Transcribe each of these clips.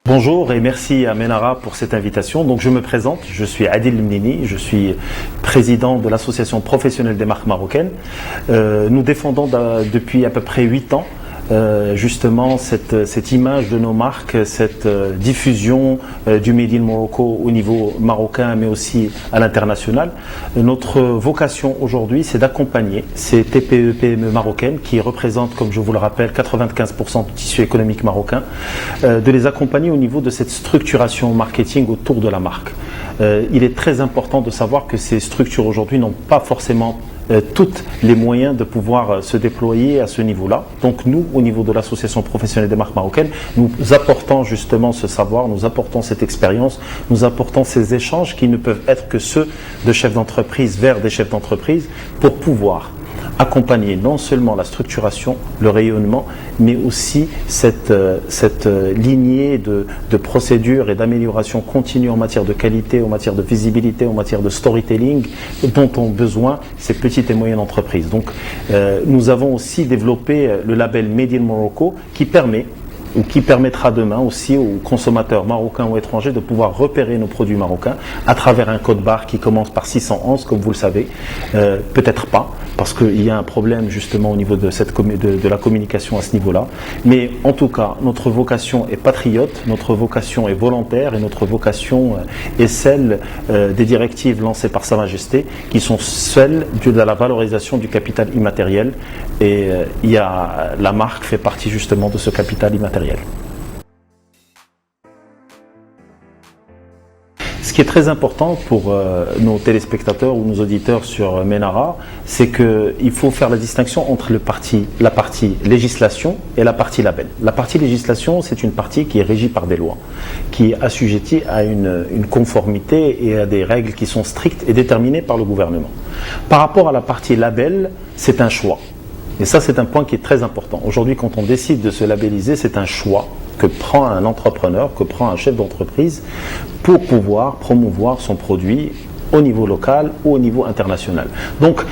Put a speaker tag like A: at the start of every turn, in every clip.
A: Bonjour et merci à Menara pour cette invitation. Donc je me présente, je suis Adil Mnini, je suis président de l'association professionnelle des marques marocaines. Nous défendons depuis à peu près 8 ans justement cette image de nos marques, cette diffusion du Made in Morocco au niveau marocain mais aussi à l'international. Notre vocation aujourd'hui, c'est d'accompagner ces TPE, PME marocaines qui représentent, comme je vous le rappelle, 95% du tissu économique marocain, de les accompagner au niveau de cette structuration marketing autour de la marque. Il est très important de savoir que ces structures aujourd'hui n'ont pas forcément toutes les moyens de pouvoir se déployer à ce niveau-là. Donc nous, au niveau de l'association professionnelle des marques marocaines, nous apportons justement ce savoir, nous apportons cette expérience, nous apportons ces échanges qui ne peuvent être que ceux de chefs d'entreprise vers des chefs d'entreprise pour pouvoir accompagner non seulement la structuration, le rayonnement, mais aussi cette lignée de procédures et d'amélioration continue en matière de qualité, en matière de visibilité, en matière de storytelling dont ont besoin ces petites et moyennes entreprises. Donc nous avons aussi développé le label Made in Morocco qui permettra demain aussi aux consommateurs marocains ou étrangers de pouvoir repérer nos produits marocains à travers un code barre qui commence par 611, comme vous le savez. Peut-être pas, parce qu'il y a un problème justement au niveau de la communication à ce niveau-là. Mais en tout cas, notre vocation est patriote, notre vocation est volontaire et notre vocation est celle des directives lancées par Sa Majesté, qui sont celles de la valorisation du capital immatériel. Et la marque fait partie justement de ce capital immatériel. Ce qui est très important pour nos téléspectateurs ou nos auditeurs sur Menara, c'est qu'il faut faire la distinction entre la partie législation et la partie label. La partie législation, c'est une partie qui est régie par des lois, qui est assujettie à une conformité et à des règles qui sont strictes et déterminées par le gouvernement. Par rapport à la partie label, c'est un choix. Et ça, c'est un point qui est très important. Aujourd'hui, quand on décide de se labelliser, c'est un choix que prend un entrepreneur, que prend un chef d'entreprise pour pouvoir promouvoir son produit au niveau local ou au niveau international. Donc,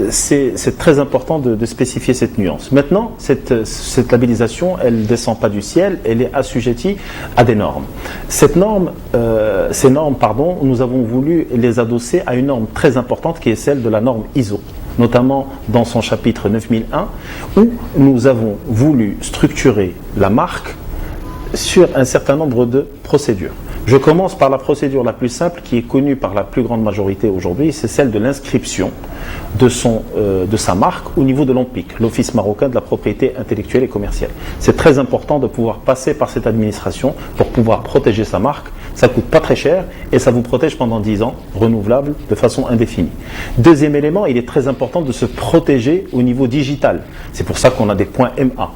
A: c'est très important de spécifier cette nuance. Maintenant, cette labellisation, elle ne descend pas du ciel, elle est assujettie à des normes. Ces normes, nous avons voulu les adosser à une norme très importante qui est celle de la norme ISO, notamment dans son chapitre 9001, où nous avons voulu structurer la marque sur un certain nombre de procédures. Je commence par la procédure la plus simple qui est connue par la plus grande majorité aujourd'hui, c'est celle de l'inscription de sa marque au niveau de l'OMPIC, l'Office marocain de la propriété intellectuelle et commerciale. C'est très important de pouvoir passer par cette administration pour pouvoir protéger sa marque. Ça ne coûte pas très cher et ça vous protège pendant 10 ans, renouvelable de façon indéfinie. Deuxième élément, il est très important de se protéger au niveau digital. C'est pour ça qu'on a des points MA.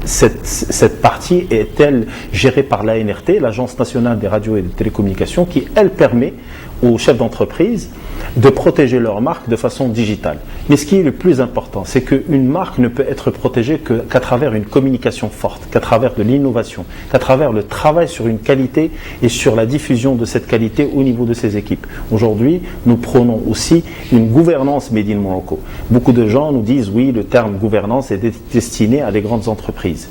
A: Cette partie est-elle gérée par l'ANRT, l'Agence nationale des radios et des télécommunications, qui, elle, permet aux chefs d'entreprise de protéger leur marque de façon digitale. Mais ce qui est le plus important, c'est qu'une marque ne peut être protégée qu'à travers une communication forte, qu'à travers de l'innovation, qu'à travers le travail sur une qualité et sur la diffusion de cette qualité au niveau de ses équipes. Aujourd'hui, nous prenons aussi une gouvernance Made in Morocco. Beaucoup de gens nous disent, oui, le terme gouvernance est destiné à des grandes entreprises.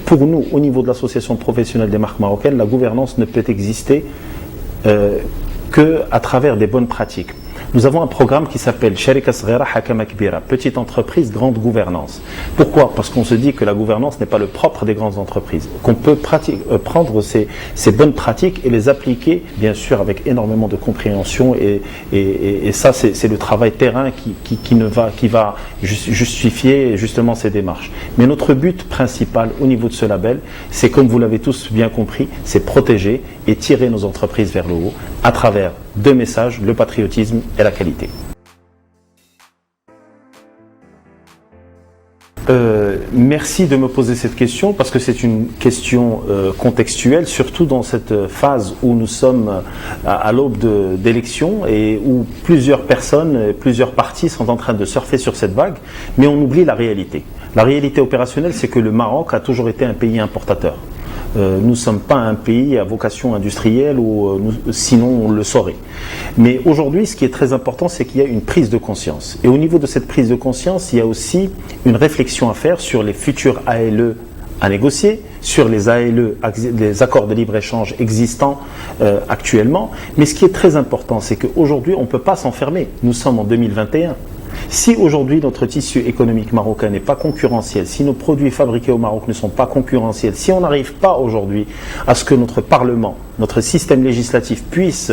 A: Pour nous, au niveau de l'association professionnelle des marques marocaines, la gouvernance ne peut exister qu'à travers des bonnes pratiques. Nous avons un programme qui s'appelle Sharika Sghira Hakama Kbira, petite entreprise, grande gouvernance. Pourquoi ? Parce qu'on se dit que la gouvernance n'est pas le propre des grandes entreprises, qu'on peut prendre ces bonnes pratiques et les appliquer, bien sûr, avec énormément de compréhension et ça, c'est le travail terrain qui va justifier justement ces démarches. Mais notre but principal au niveau de ce label, c'est, comme vous l'avez tous bien compris, c'est protéger et tirer nos entreprises vers le haut à travers deux messages, le patriotisme et la qualité. Merci de me poser cette question parce que c'est une question contextuelle, surtout dans cette phase où nous sommes à l'aube d'élections et où plusieurs personnes, plusieurs partis sont en train de surfer sur cette vague, mais on oublie la réalité. La réalité opérationnelle, c'est que le Maroc a toujours été un pays importateur. nous ne sommes pas un pays à vocation industrielle ou sinon on le saurait. Mais aujourd'hui, ce qui est très important, c'est qu'il y a une prise de conscience. Et au niveau de cette prise de conscience, il y a aussi une réflexion à faire sur les futurs ALE à négocier, sur les ALE, les accords de libre-échange existants actuellement. Mais ce qui est très important, c'est qu'aujourd'hui, on ne peut pas s'enfermer. Nous sommes en 2021. Si aujourd'hui notre tissu économique marocain n'est pas concurrentiel, si nos produits fabriqués au Maroc ne sont pas concurrentiels, si on n'arrive pas aujourd'hui à ce que notre Parlement, notre système législatif puisse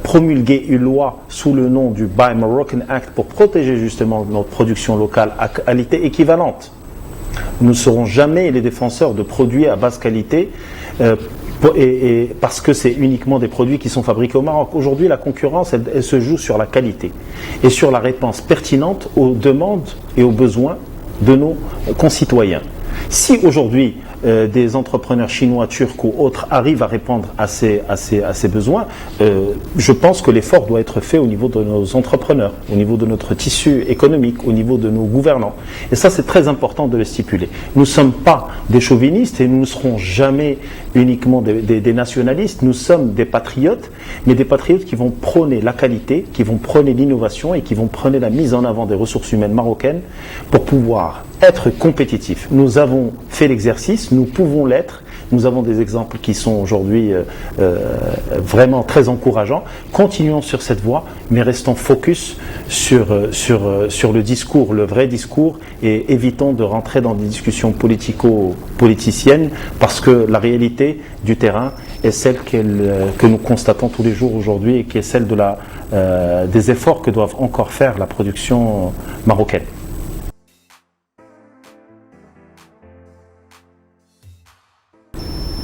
A: promulguer une loi sous le nom du Buy Moroccan Act pour protéger justement notre production locale à qualité équivalente, nous ne serons jamais les défenseurs de produits à basse qualité parce que c'est uniquement des produits qui sont fabriqués au Maroc. Aujourd'hui, la concurrence, elle se joue sur la qualité et sur la réponse pertinente aux demandes et aux besoins de nos concitoyens. Si aujourd'hui, des entrepreneurs chinois, turcs ou autres arrivent à répondre à ces besoins, je pense que l'effort doit être fait au niveau de nos entrepreneurs, au niveau de notre tissu économique, au niveau de nos gouvernants. Et ça, c'est très important de le stipuler. Nous ne sommes pas des chauvinistes et nous ne serons jamais uniquement des nationalistes. Nous sommes des patriotes, mais des patriotes qui vont prôner la qualité, qui vont prôner l'innovation et qui vont prôner la mise en avant des ressources humaines marocaines pour pouvoir être compétitifs. Nous avons fait l'exercice, nous pouvons l'être. Nous avons des exemples qui sont aujourd'hui vraiment très encourageants. Continuons sur cette voie, mais restons focus sur le discours, le vrai discours, et évitons de rentrer dans des discussions politico-politiciennes, parce que la réalité du terrain est celle que nous constatons tous les jours aujourd'hui et qui est celle des efforts que doivent encore faire la production marocaine.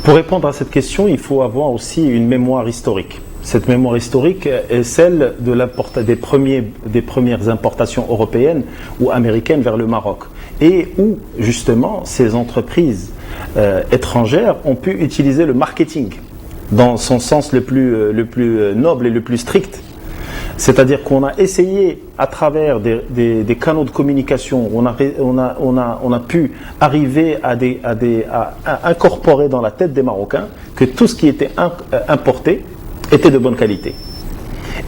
A: Pour répondre à cette question, il faut avoir aussi une mémoire historique. Cette mémoire historique est celle des premières importations européennes ou américaines vers le Maroc, et où justement ces entreprises étrangères ont pu utiliser le marketing dans son sens le plus noble et le plus strict. C'est-à-dire qu'on a essayé, à travers des canaux de communication, on a pu arriver à incorporer dans la tête des Marocains que tout ce qui était importé était de bonne qualité.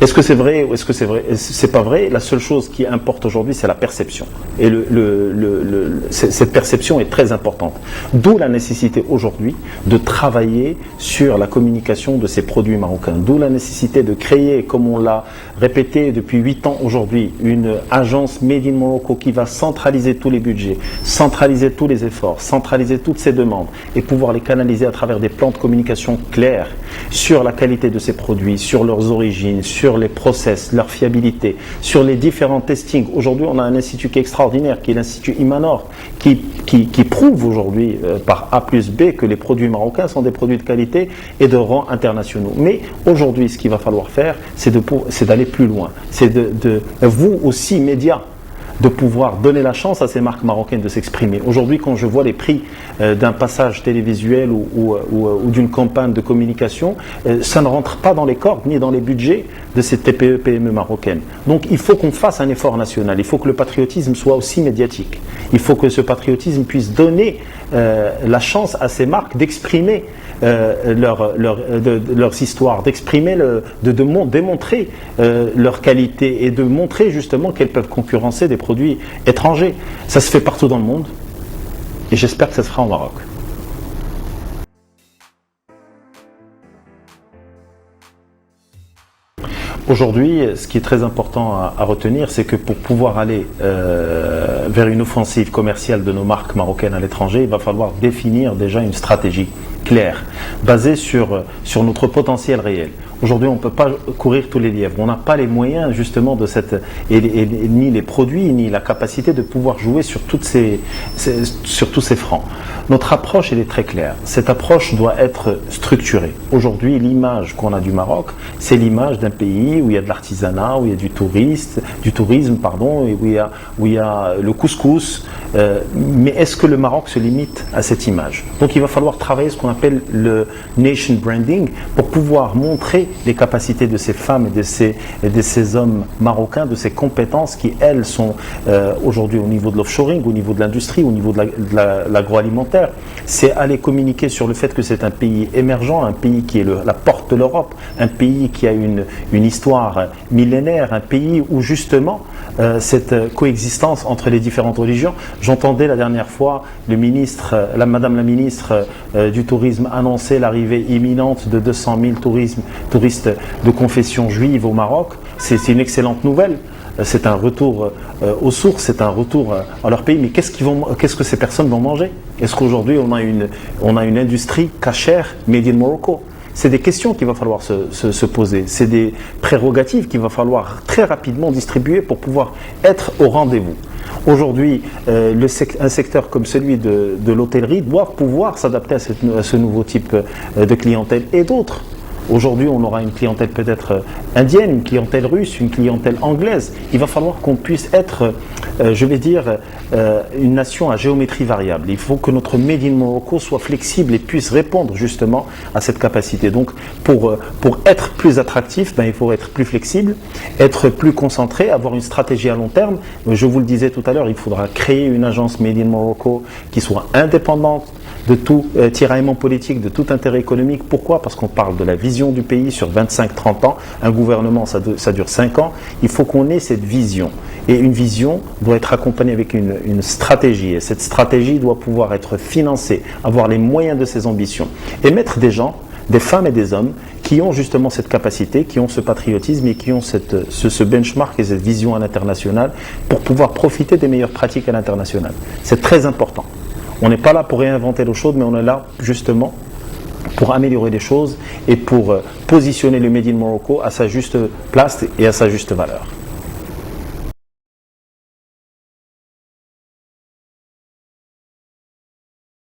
A: Est-ce que c'est vrai ou est-ce que c'est pas vrai? La seule chose qui importe aujourd'hui, c'est la perception. Et cette perception est très importante. D'où la nécessité aujourd'hui de travailler sur la communication de ces produits marocains. D'où la nécessité de créer, comme on l'a répété depuis 8 ans aujourd'hui, une agence Made in Morocco qui va centraliser tous les budgets, centraliser tous les efforts, centraliser toutes ces demandes et pouvoir les canaliser à travers des plans de communication clairs sur la qualité de ces produits, sur leurs origines, sur les process, leur fiabilité, sur les différents testings. Aujourd'hui, on a un institut qui est extraordinaire, qui est l'Institut Imanor, qui prouve aujourd'hui par A plus B que les produits marocains sont des produits de qualité et de rang internationaux. Mais aujourd'hui, ce qu'il va falloir faire, c'est d'aller plus loin. C'est de vous aussi, médias, de pouvoir donner la chance à ces marques marocaines de s'exprimer. Aujourd'hui, quand je vois les prix d'un passage télévisuel ou d'une campagne de communication, ça ne rentre pas dans les cordes ni dans les budgets de ces TPE-PME marocaines. Donc il faut qu'on fasse un effort national, il faut que le patriotisme soit aussi médiatique. Il faut que ce patriotisme puisse donner la chance à ces marques d'exprimer leurs histoires, d'exprimer, de démontrer leur qualité et de montrer justement qu'elles peuvent concurrencer des produits étrangers. Ça se fait partout dans le monde et j'espère que ça se fera au Maroc. Aujourd'hui, ce qui est très important à retenir, c'est que pour pouvoir aller vers une offensive commerciale de nos marques marocaines à l'étranger, il va falloir définir déjà une stratégie claire, basée sur notre potentiel réel. Aujourd'hui, on ne peut pas courir tous les lièvres. On n'a pas les moyens justement de ni les produits, ni la capacité de pouvoir jouer sur tous ces fronts. Notre approche, elle est très claire. Cette approche doit être structurée. Aujourd'hui, l'image qu'on a du Maroc, c'est l'image d'un pays pays où il y a de l'artisanat, où il y a du tourisme, pardon, et où il y a le couscous. Mais est-ce que le Maroc se limite à cette image? Donc il va falloir travailler ce qu'on appelle le nation branding pour pouvoir montrer les capacités de ces femmes et de ces hommes marocains, de ces compétences qui, elles, sont aujourd'hui au niveau de l'offshoring, au niveau de l'industrie, au niveau de l'agroalimentaire. C'est aller communiquer sur le fait que c'est un pays émergent, un pays qui est la porte de l'Europe, un pays qui a une histoire millénaire, un pays où justement cette coexistence entre les différentes religions. J'entendais la dernière fois Madame la ministre du Tourisme annoncer l'arrivée imminente de 200 000 touristes de confession juive au Maroc. C'est une excellente nouvelle. C'est un retour aux sources, c'est un retour à leur pays. Mais qu'est-ce que ces personnes vont manger? Est-ce qu'aujourd'hui on a une industrie cachère made in Morocco? C'est des questions qu'il va falloir se poser. C'est des prérogatives qu'il va falloir très rapidement distribuer pour pouvoir être au rendez-vous. Aujourd'hui, un secteur comme celui de l'hôtellerie doit pouvoir s'adapter à ce nouveau type de clientèle et d'autres. Aujourd'hui, on aura une clientèle peut-être indienne, une clientèle russe, une clientèle anglaise. Il va falloir qu'on puisse être, une nation à géométrie variable. Il faut que notre Made in Morocco soit flexible et puisse répondre justement à cette capacité. Donc, pour être plus attractif, il faut être plus flexible, être plus concentré, avoir une stratégie à long terme. Je vous le disais tout à l'heure, il faudra créer une agence Made in Morocco qui soit indépendante de tout tiraillement politique, de tout intérêt économique. Pourquoi? Parce qu'on parle de la vision du pays sur 25-30 ans. Un gouvernement, ça dure 5 ans. Il faut qu'on ait cette vision. Et une vision doit être accompagnée avec une stratégie. Et cette stratégie doit pouvoir être financée, avoir les moyens de ses ambitions. Et mettre des gens, des femmes et des hommes, qui ont justement cette capacité, qui ont ce patriotisme et qui ont ce benchmark et cette vision à l'international pour pouvoir profiter des meilleures pratiques à l'international. C'est très important. On n'est pas là pour réinventer l'eau chaude, mais on est là justement pour améliorer les choses et pour positionner le Made in Morocco à sa juste place et à sa juste valeur.